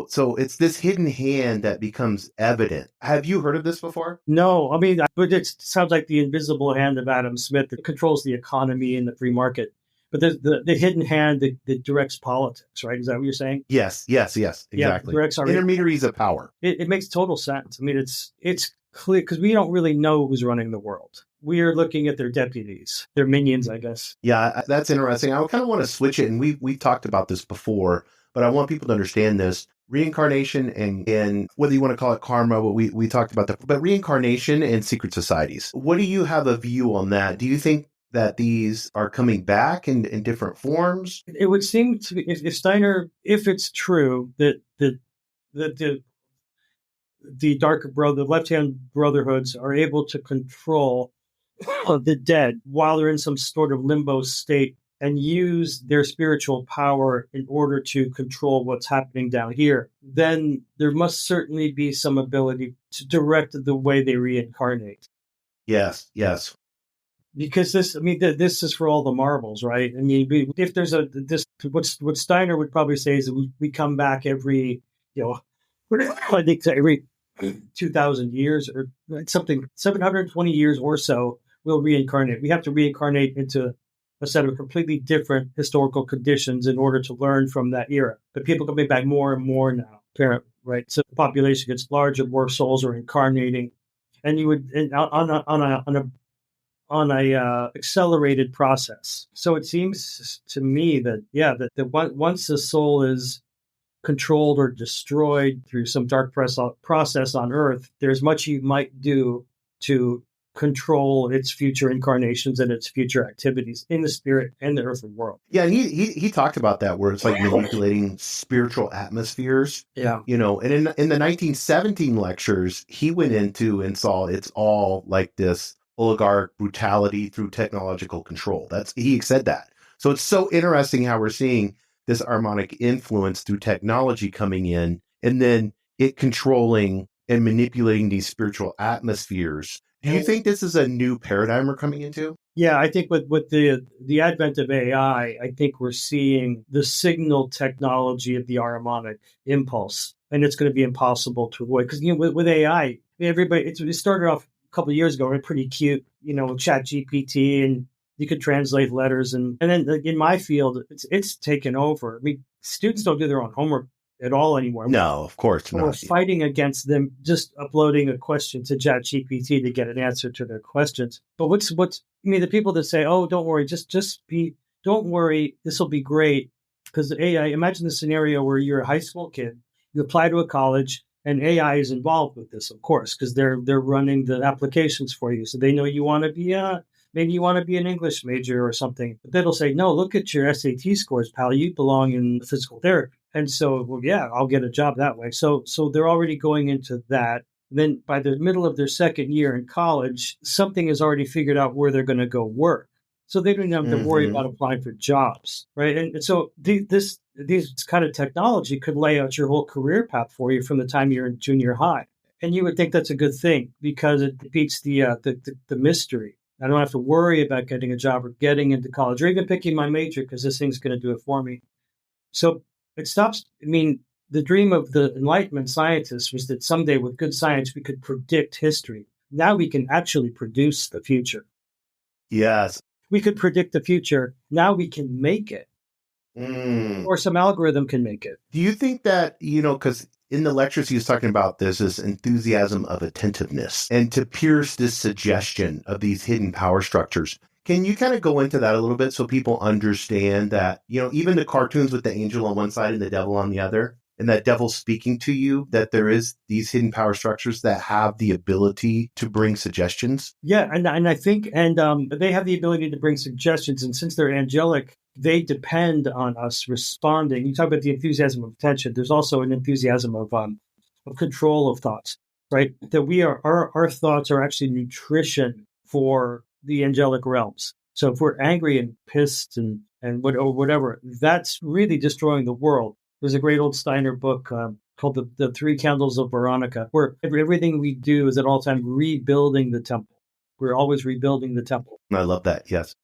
so it's this hidden hand that becomes evident. Have you heard of this before? No, I mean, but it sounds like the invisible hand of Adam Smith that controls the economy and the free market. But the hidden hand that directs politics, right? Is that what you're saying? Yes, exactly. Yeah, directs our intermediaries of power. It makes total sense. I mean, it's clear because we don't really know who's running the world. We are looking at their deputies, their minions, I guess. Yeah, that's interesting. I kind of want to switch it, and we've talked about this before, but I want people to understand this. Reincarnation and whether you want to call it karma, but we talked about that. But reincarnation and secret societies. What do you have a view on that? Do you think that these are coming back in different forms? It would seem to be, if Steiner, if it's true that the darker brother, the left-hand brotherhoods are able to control the dead while they're in some sort of limbo state and use their spiritual power in order to control what's happening down here, then there must certainly be some ability to direct the way they reincarnate. Yes. Because this is for all the marbles, right? I mean, if there's what Steiner would probably say is that we come back every, I think every 2,000 years or something, 720 years or so, we'll reincarnate. We have to reincarnate into a set of completely different historical conditions in order to learn from that era. But people coming back more and more now, apparently, right? So the population gets larger, more souls are incarnating, and you would on a accelerated process. So it seems to me that once the soul is controlled or destroyed through some dark process on Earth, there's much you might do to control its future incarnations and its future activities in the spirit and the earthly world. Yeah, and he talked about that where it's like manipulating spiritual atmospheres. Yeah. And in the 1917 lectures, he went into and saw it's all like this oligarch brutality through technological control. He said that. So it's so interesting how we're seeing this Ahrimanic influence through technology coming in and then it controlling and manipulating these spiritual atmospheres. Do you think this is a new paradigm we're coming into? Yeah, I think with the advent of AI, I think we're seeing the signal technology of the Ahrimanic impulse, and it's going to be impossible to avoid. Because with AI, it started off a couple of years ago, pretty cute, Chat GPT, and you could translate letters, and then in my field, it's taken over. I mean, students don't do their own homework at all anymore. No, of course not. We're fighting against them just uploading a question to ChatGPT to get an answer to their questions. But the people that say, "Oh, don't worry, don't worry, this will be great," because AI. Imagine the scenario where you're a high school kid, you apply to a college, and AI is involved with this, of course, because they're running the applications for you, so they know you want to be maybe you want to be an English major or something. But they'll say, "No, look at your SAT scores, pal. You belong in physical therapy." And so, well, yeah, I'll get a job that way. So they're already going into that. Then by the middle of their second year in college, something is already figured out where they're going to go work. So they don't even have to worry about applying for jobs, right? And so these kind of technology could lay out your whole career path for you from the time you're in junior high. And you would think that's a good thing because it beats the mystery. I don't have to worry about getting a job or getting into college or even picking my major because this thing's going to do it for me. So it stops. I mean, the dream of the Enlightenment scientists was that someday with good science, we could predict history. Now we can actually produce the future. Yes. We could predict the future. Now we can make it. Or some algorithm can make it. Do you think that, because in the lectures he was talking about this enthusiasm of attentiveness and to pierce this suggestion of these hidden power structures. Can you kind of go into that a little bit so people understand that, even the cartoons with the angel on one side and the devil on the other, and that devil speaking to you, that there is these hidden power structures that have the ability to bring suggestions? Yeah, and I think, they have the ability to bring suggestions. And since they're angelic, they depend on us responding. You talk about the enthusiasm of attention. There's also an enthusiasm of control of thoughts, right? That our thoughts are actually nutrition for the angelic realms. So if we're angry and pissed and whatever, that's really destroying the world. There's a great old Steiner book called the Three Candles of Veronica, where everything we do is at all times rebuilding the temple. We're always rebuilding the temple. I love that. Yes.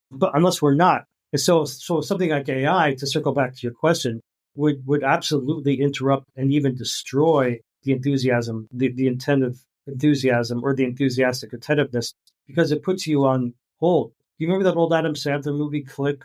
But unless we're not. And so something like AI, to circle back to your question, would absolutely interrupt and even destroy the enthusiasm, the intent of enthusiasm or the enthusiastic attentiveness, because it puts you on hold. Do you remember that old Adam Sandler movie Click,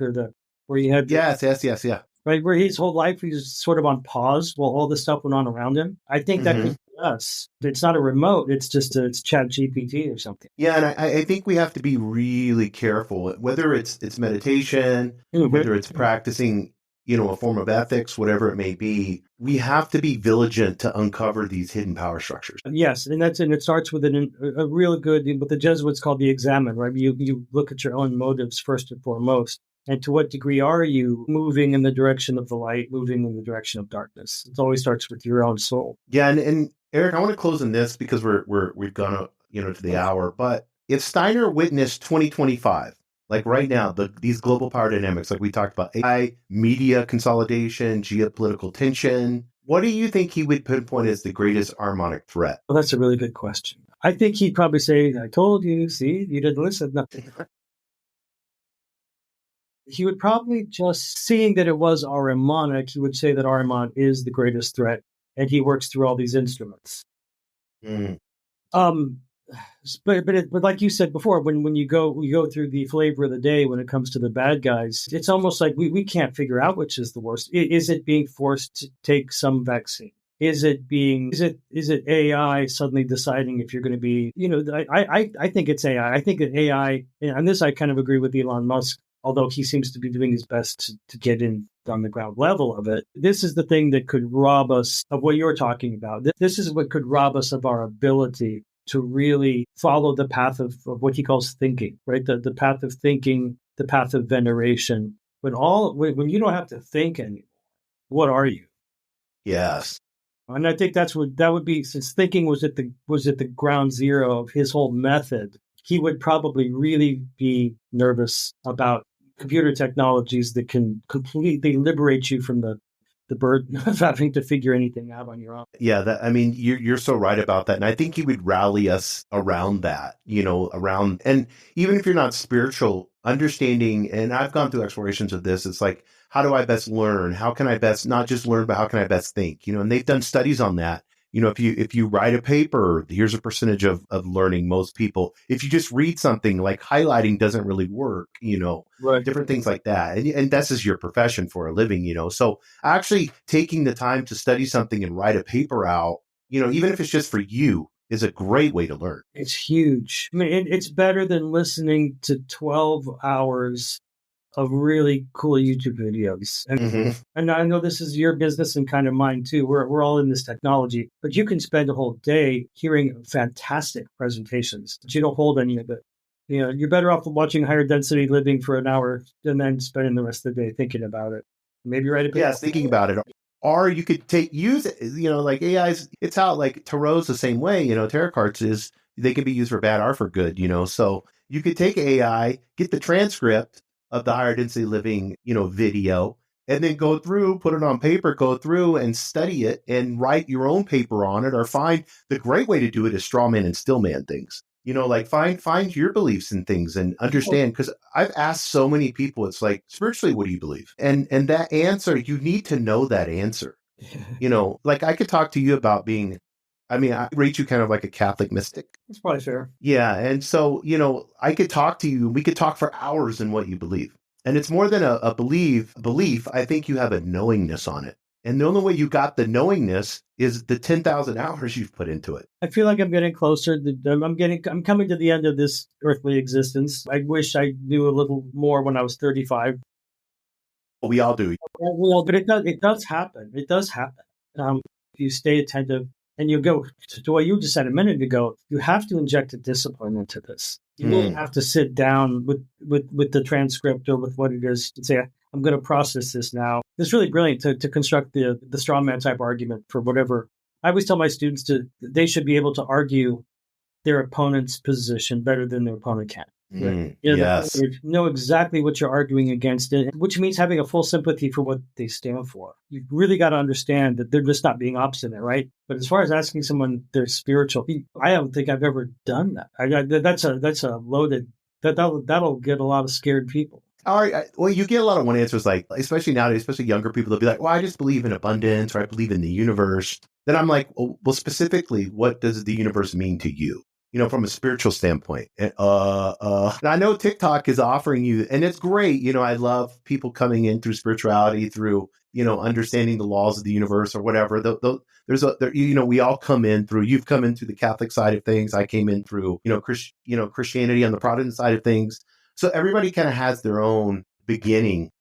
where you had yes, yeah. Right, where his whole life he was sort of on pause while all this stuff went on around him. I think that could be us. It's not a remote; it's just it's Chat GPT or something. Yeah, and I think we have to be really careful, whether it's meditation, whether it's practicing, a form of ethics, whatever it may be. We have to be vigilant to uncover these hidden power structures. Yes, and it starts with a real good, what the Jesuits call the examine, right? You look at your own motives first and foremost. And to what degree are you moving in the direction of the light, moving in the direction of darkness? It always starts with your own soul. Yeah, and Eric, I want to close on this because we've gone to the hour. But if Steiner witnessed 2025, like right now, these global power dynamics, like we talked about, AI, media consolidation, geopolitical tension, what do you think he would pinpoint as the greatest Ahrimanic threat? Well, that's a really good question. I think he'd probably say, "I told you. See, you didn't listen." Nothing. He would probably just, seeing that it was Ahrimanic, he would say that Ahriman is the greatest threat, and he works through all these instruments. But like you said before, when you go through the flavor of the day when it comes to the bad guys, it's almost like we can't figure out which is the worst. Is it being forced to take some vaccine? Is it AI suddenly deciding if you're going to be? I think it's AI. I think that AI, and this I kind of agree with Elon Musk. Although he seems to be doing his best to get in on the ground level of it, this is the thing that could rob us of what you're talking about. This is what could rob us of our ability to really follow the path of what he calls thinking, right? The path of thinking, the path of veneration. When you don't have to think anymore, what are you? Yes. And I think that would be, since thinking was at the ground zero of his whole method, he would probably really be nervous about computer technologies that can completely liberate you from the burden of having to figure anything out on your own. Yeah, you're so right about that. And I think he would rally us around that, and even if you're not spiritual, understanding, and I've gone through explorations of this, it's like, how do I best learn? How can I best not just learn, but how can I best think? And they've done studies on that. If you write a paper, here's a percentage of learning most people. If you just read something, like highlighting doesn't really work, right. Different things like that. And this is your profession for a living, So actually taking the time to study something and write a paper out, even if it's just for you, is a great way to learn. It's huge. I mean, it's better than listening to 12 hours of really cool YouTube videos. And I know this is your business and kind of mine too. We're all in this technology, but you can spend a whole day hearing fantastic presentations, but you don't hold any of it. You're better off watching Higher Density Living for an hour and then spending the rest of the day thinking about it. Maybe write a paper. Yes, thinking about it. Or you could use it, like AI's, it's how like tarot's the same way, tarot cards they can be used for bad or for good, So You could take AI, get the transcript of the higher density living, video, and then go through, put it on paper, go through and study it and write your own paper on it, or find the great way to do it is straw man and still man things. Like find your beliefs in things and understand, because I've asked so many people, it's like, spiritually, what do you believe? And that answer, you need to know that answer. Like I could talk to you about I rate you kind of like a Catholic mystic. That's probably fair. Yeah. And so, I could talk to you, we could talk for hours in what you believe. And it's more than a belief. I think you have a knowingness on it. And the only way you got the knowingness is the 10,000 hours you've put into it. I feel like I'm getting closer. I'm coming to the end of this earthly existence. I wish I knew a little more when I was 35. We all do. Well, but it does happen. It does happen. If you stay attentive and you go to what you just said a minute ago, you have to inject a discipline into this. You will have to sit down with the transcript or with what it is and say, I'm going to process this now. It's really brilliant to construct the straw man type argument for whatever. I always tell my students they should be able to argue their opponent's position better than their opponent can. Yes. Know exactly what you're arguing against, which means having a full sympathy for what they stand for. You really got to understand that they're just not being obstinate, right? But as far as asking someone they're spiritual, I don't think I've ever done that. That's a loaded. That'll get a lot of scared people. All right. Well, you get a lot of one answers, like, especially nowadays, especially younger people, they'll be like, well, I just believe in abundance, or I believe in the universe. Then I'm like, well, specifically, what does the universe mean to you? From a spiritual standpoint. And I know TikTok is offering you, and it's great. I love people coming in through spirituality, through, understanding the laws of the universe or whatever. We all come in through, you've come in through the Catholic side of things. I came in through, Christianity on the Protestant side of things. So everybody kind of has their own beginning.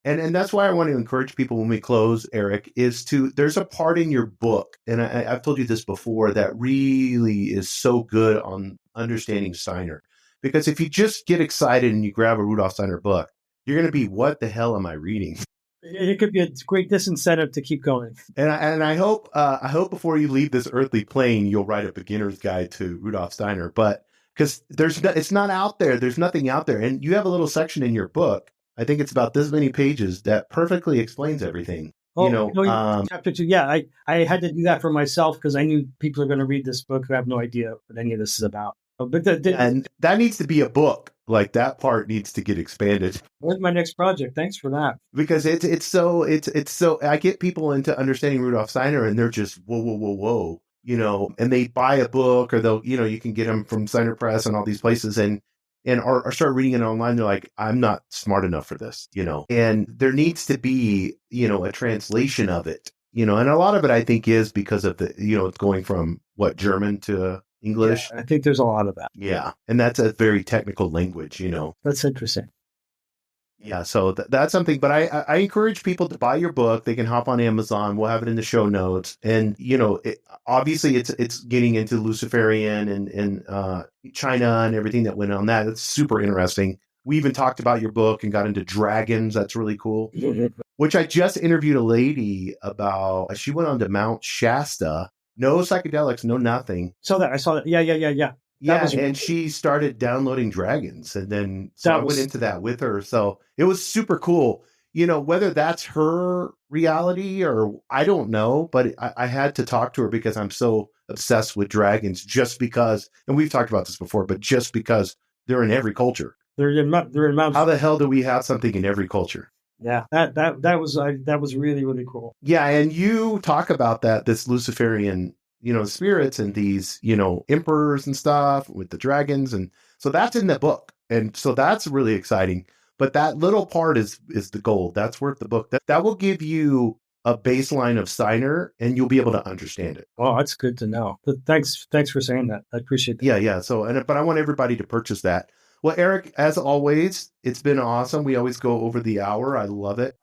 And that's why I want to encourage people when we close, Eric, there's a part in your book, and I've told you this before, that really is so good on understanding Steiner. Because if you just get excited and you grab a Rudolf Steiner book, you're going to be, what the hell am I reading? It could be a great disincentive to keep going. And I hope before you leave this earthly plane, you'll write a beginner's guide to Rudolf Steiner. But because it's not out there, there's nothing out there. And you have a little section in your book, I think it's about this many pages, that perfectly explains everything. Chapter 2. Yeah, I had to do that for myself because I knew people are going to read this book who have no idea what any of this is about. But and that needs to be a book. Like, that part needs to get expanded. Where's my next project? Thanks for that. Because it's so I get people into understanding Rudolf Steiner, and they're just whoa, and they buy a book, or they'll, you can get them from Steiner Press and all these places, and or start reading it online. They're like, I'm not smart enough for this, and there needs to be, a translation of it, and a lot of it, I think, is because of the, it's going from German to English. Yeah, I think there's a lot of that. Yeah. And that's a very technical language, That's interesting. Yeah. So that's something, but I encourage people to buy your book. They can hop on Amazon. We'll have it in the show notes. And, obviously it's getting into Luciferian and China and everything that went on that. It's super interesting. We even talked about your book and got into dragons. That's really cool. Which I just interviewed a lady about. She went on to Mount Shasta. No psychedelics, no nothing. I saw that. Yeah. Yeah, and she started downloading dragons, and then I went into that with her. So it was super cool. Whether that's her reality or I don't know, but I had to talk to her because I'm so obsessed with dragons, just because, and we've talked about this before, but just because they're in every culture. They're in Mount. How the hell do we have something in every culture? Yeah, that was really, really cool. Yeah, and you talk about this Luciferian, spirits and these, emperors and stuff with the dragons. And so that's in the book. And so that's really exciting. But that little part is the gold. That's worth the book. That will give you a baseline of Steiner, and you'll be able to understand it. Oh, that's good to know. But thanks for saying that. I appreciate that. Yeah. So, but I want everybody to purchase that. Well, Eric, as always, it's been awesome. We always go over the hour. I love it.